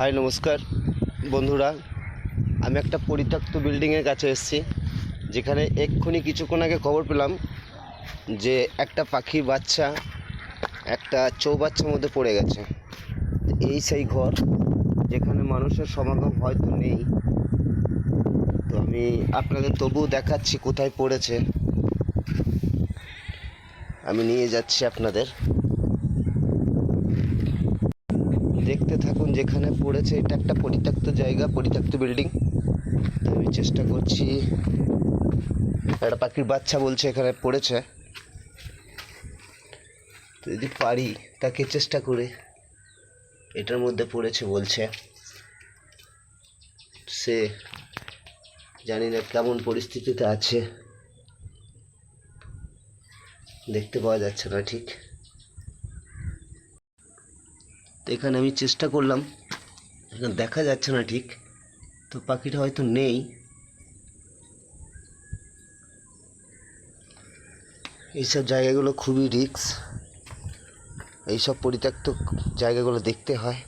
High নমস্কার বন্ধুরা, আমি একটা পরিত্যক্ত বিল্ডিংয়ের কাছে এসেছি, যেখানে এক্ষুনি কিছুক্ষণ আগে খবর পেলাম যে একটা পাখির বাচ্চা একটা চৌবাচ্চার মধ্যে পড়ে গেছে। এই সেই ঘর যেখানে মানুষের সমাগম হয়তো নেই, তো আমি আপনাদের তবুও দেখাচ্ছি কোথায় পড়েছে। আমি নিয়ে যাচ্ছি আপনাদের, দেখতে থাকুন। যেখানে পড়েছে এটা একটা পরিত্যক্ত জায়গা, পরিত্যক্ত বিল্ডিং। আমি চেষ্টা করছি, একটা পাখির বাচ্চা বলছে এখানে পড়েছে, তো যদি পারি তাকে চেষ্টা করে, এটার মধ্যে পড়েছে বলছে সে, জানি না কেমন পরিস্থিতিতে আছে, দেখতে পাওয়া যাচ্ছে না ঠিক। তো এখানে আমি চেষ্টা করলাম, এখানে দেখা যাচ্ছে না ঠিক, তো পাখিটা হয়তো নেই। এইসব জায়গাগুলো খুবই রিস্ক, এইসব পরিত্যক্ত জায়গাগুলো দেখতে হয়।